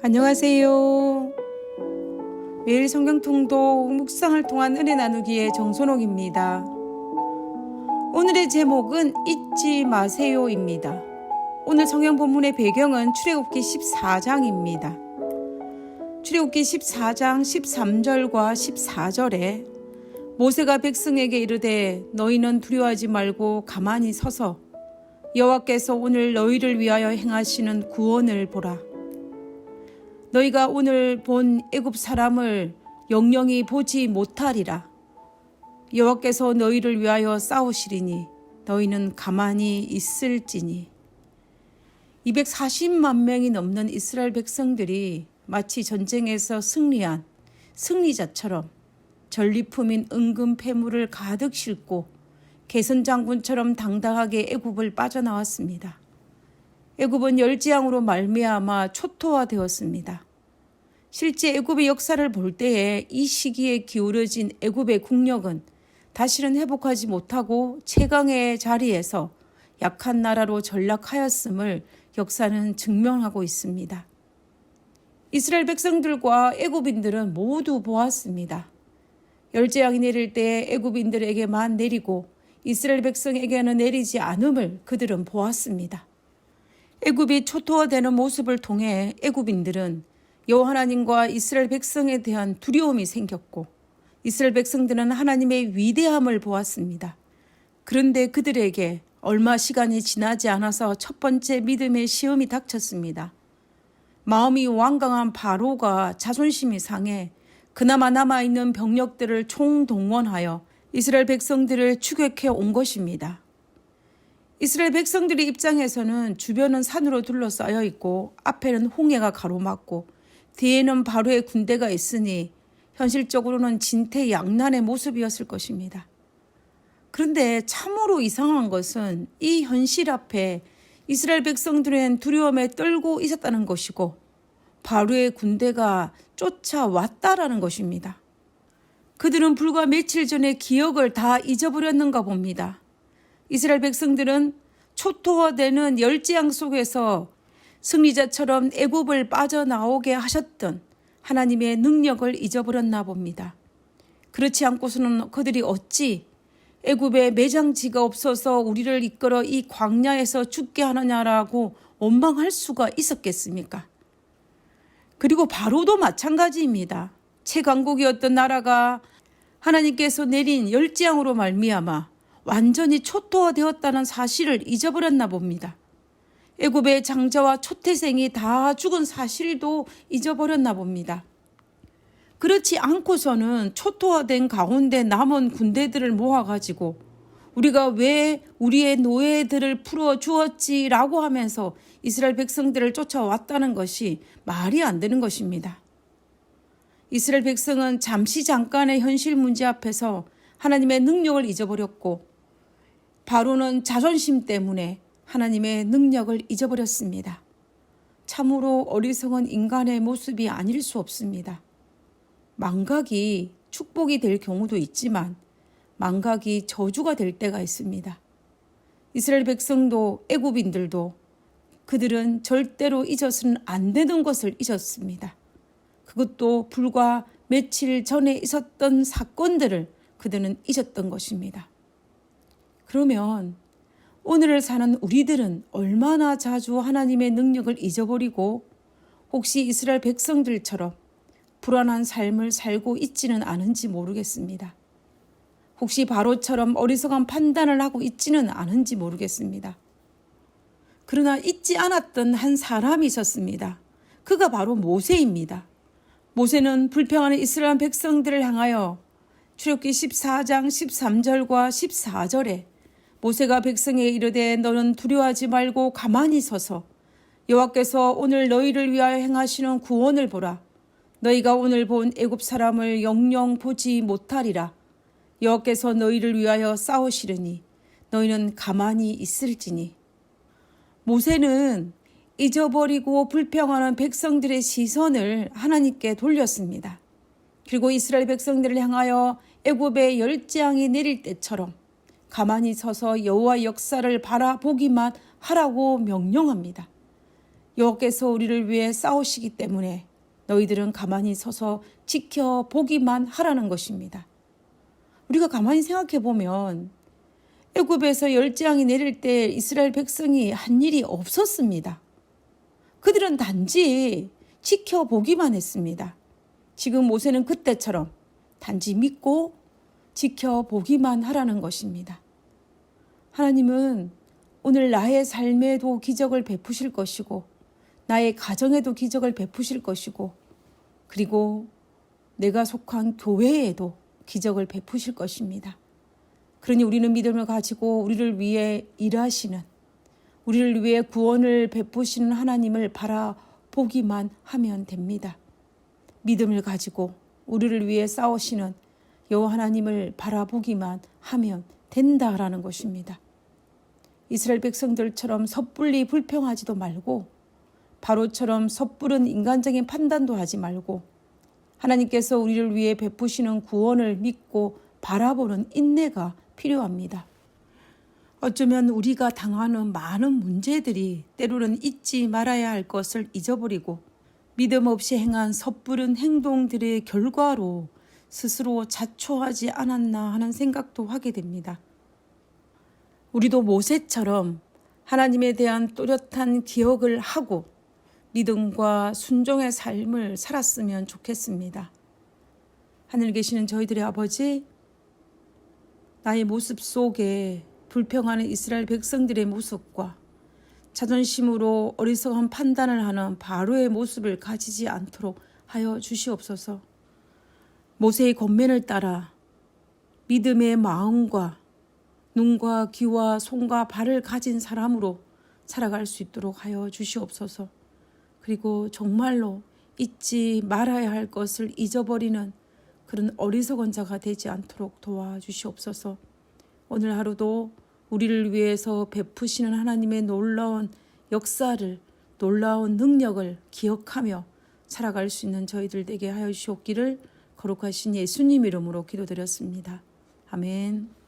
안녕하세요. 매일 성경 통독 묵상을 통한 은혜 나누기의 정선옥입니다. 오늘의 제목은 잊지 마세요입니다. 오늘 성경 본문의 배경은 출애굽기 14장입니다. 출애굽기 14장 13절과 14절에 모세가 백성에게 이르되 너희는 두려워하지 말고 가만히 서서 여호와께서 오늘 너희를 위하여 행하시는 구원을 보라. 너희가 오늘 본 애굽 사람을 영영이 보지 못하리라. 여호와께서 너희를 위하여 싸우시리니 너희는 가만히 있을지니. 240만 명이 넘는 이스라엘 백성들이 마치 전쟁에서 승리한 승리자처럼 전리품인 은금 패물을 가득 싣고 개선장군처럼 당당하게 애굽을 빠져나왔습니다. 애굽은 열지양으로 말미암아 초토화되었습니다. 실제 애굽의 역사를 볼 때에 이 시기에 기울어진 애굽의 국력은 다시는 회복하지 못하고 최강의 자리에서 약한 나라로 전락하였음을 역사는 증명하고 있습니다. 이스라엘 백성들과 애굽인들은 모두 보았습니다. 열재앙이 내릴 때 애굽인들에게만 내리고 이스라엘 백성에게는 내리지 않음을 그들은 보았습니다. 애굽이 초토화되는 모습을 통해 애굽인들은 여호와 하나님과 이스라엘 백성에 대한 두려움이 생겼고 이스라엘 백성들은 하나님의 위대함을 보았습니다. 그런데 그들에게 얼마 시간이 지나지 않아서 첫 번째 믿음의 시험이 닥쳤습니다. 마음이 완강한 바로가 자존심이 상해 그나마 남아있는 병력들을 총동원하여 이스라엘 백성들을 추격해 온 것입니다. 이스라엘 백성들의 입장에서는 주변은 산으로 둘러싸여 있고 앞에는 홍해가 가로막고 뒤에는 바로의 군대가 있으니 현실적으로는 진퇴양난의 모습이었을 것입니다. 그런데 참으로 이상한 것은 이 현실 앞에 이스라엘 백성들은 두려움에 떨고 있었다는 것이고 바로의 군대가 쫓아왔다라는 것입니다. 그들은 불과 며칠 전에 기억을 다 잊어버렸는가 봅니다. 이스라엘 백성들은 초토화되는 열재앙 속에서 승리자처럼 애굽을 빠져나오게 하셨던 하나님의 능력을 잊어버렸나 봅니다. 그렇지 않고서는 그들이 어찌 애굽에 매장지가 없어서 우리를 이끌어 이 광야에서 죽게 하느냐라고 원망할 수가 있었겠습니까? 그리고 바로도 마찬가지입니다. 최강국이었던 나라가 하나님께서 내린 열재앙으로 말미암아 완전히 초토화되었다는 사실을 잊어버렸나 봅니다. 애굽의 장자와 초태생이 다 죽은 사실도 잊어버렸나 봅니다. 그렇지 않고서는 초토화된 가운데 남은 군대들을 모아가지고 우리가 왜 우리의 노예들을 풀어주었지라고 하면서 이스라엘 백성들을 쫓아왔다는 것이 말이 안 되는 것입니다. 이스라엘 백성은 잠시 잠깐의 현실 문제 앞에서 하나님의 능력을 잊어버렸고 바로는 자존심 때문에 하나님의 능력을 잊어버렸습니다. 참으로 어리석은 인간의 모습이 아닐 수 없습니다. 망각이 축복이 될 경우도 있지만 망각이 저주가 될 때가 있습니다. 이스라엘 백성도 애굽인들도 그들은 절대로 잊어서는 안 되는 것을 잊었습니다. 그것도 불과 며칠 전에 있었던 사건들을 그들은 잊었던 것입니다. 그러면 오늘을 사는 우리들은 얼마나 자주 하나님의 능력을 잊어버리고 혹시 이스라엘 백성들처럼 불안한 삶을 살고 있지는 않은지 모르겠습니다. 혹시 바로처럼 어리석은 판단을 하고 있지는 않은지 모르겠습니다. 그러나 잊지 않았던 한 사람이 있었습니다. 그가 바로 모세입니다. 모세는 불평하는 이스라엘 백성들을 향하여 출애굽기 14장 13절과 14절에 모세가 백성에게 이르되 너는 두려워하지 말고 가만히 서서 여호와께서 오늘 너희를 위하여 행하시는 구원을 보라. 너희가 오늘 본 애굽 사람을 영영 보지 못하리라. 여호와께서 너희를 위하여 싸우시려니 너희는 가만히 있을지니. 모세는 잊어버리고 불평하는 백성들의 시선을 하나님께 돌렸습니다. 그리고 이스라엘 백성들을 향하여 애굽의 열재앙이 내릴 때처럼 가만히 서서 여호와의 역사를 바라보기만 하라고 명령합니다. 여호와께서 우리를 위해 싸우시기 때문에 너희들은 가만히 서서 지켜보기만 하라는 것입니다. 우리가 가만히 생각해 보면 애굽에서 열재앙이 내릴 때 이스라엘 백성이 한 일이 없었습니다. 그들은 단지 지켜보기만 했습니다. 지금 모세는 그때처럼 단지 믿고 지켜보기만 하라는 것입니다. 하나님은 오늘 나의 삶에도 기적을 베푸실 것이고 나의 가정에도 기적을 베푸실 것이고 그리고 내가 속한 교회에도 기적을 베푸실 것입니다. 그러니 우리는 믿음을 가지고 우리를 위해 일하시는, 우리를 위해 구원을 베푸시는 하나님을 바라보기만 하면 됩니다. 믿음을 가지고 우리를 위해 싸우시는 여호와 하나님을 바라보기만 하면 된다라는 것입니다. 이스라엘 백성들처럼 섣불리 불평하지도 말고 바로처럼 섣부른 인간적인 판단도 하지 말고 하나님께서 우리를 위해 베푸시는 구원을 믿고 바라보는 인내가 필요합니다. 어쩌면 우리가 당하는 많은 문제들이 때로는 잊지 말아야 할 것을 잊어버리고 믿음 없이 행한 섣부른 행동들의 결과로 스스로 자초하지 않았나 하는 생각도 하게 됩니다. 우리도 모세처럼 하나님에 대한 또렷한 기억을 하고 믿음과 순종의 삶을 살았으면 좋겠습니다. 하늘에 계시는 저희들의 아버지, 나의 모습 속에 불평하는 이스라엘 백성들의 모습과 자존심으로 어리석은 판단을 하는 바로의 모습을 가지지 않도록 하여 주시옵소서. 모세의 권면을 따라 믿음의 마음과 눈과 귀와 손과 발을 가진 사람으로 살아갈 수 있도록 하여 주시옵소서. 그리고 정말로 잊지 말아야 할 것을 잊어버리는 그런 어리석은 자가 되지 않도록 도와주시옵소서. 오늘 하루도 우리를 위해서 베푸시는 하나님의 놀라운 역사를, 놀라운 능력을 기억하며 살아갈 수 있는 저희들 되게 하여 주시옵기를 거룩하신 예수님 이름으로 기도드렸습니다. 아멘.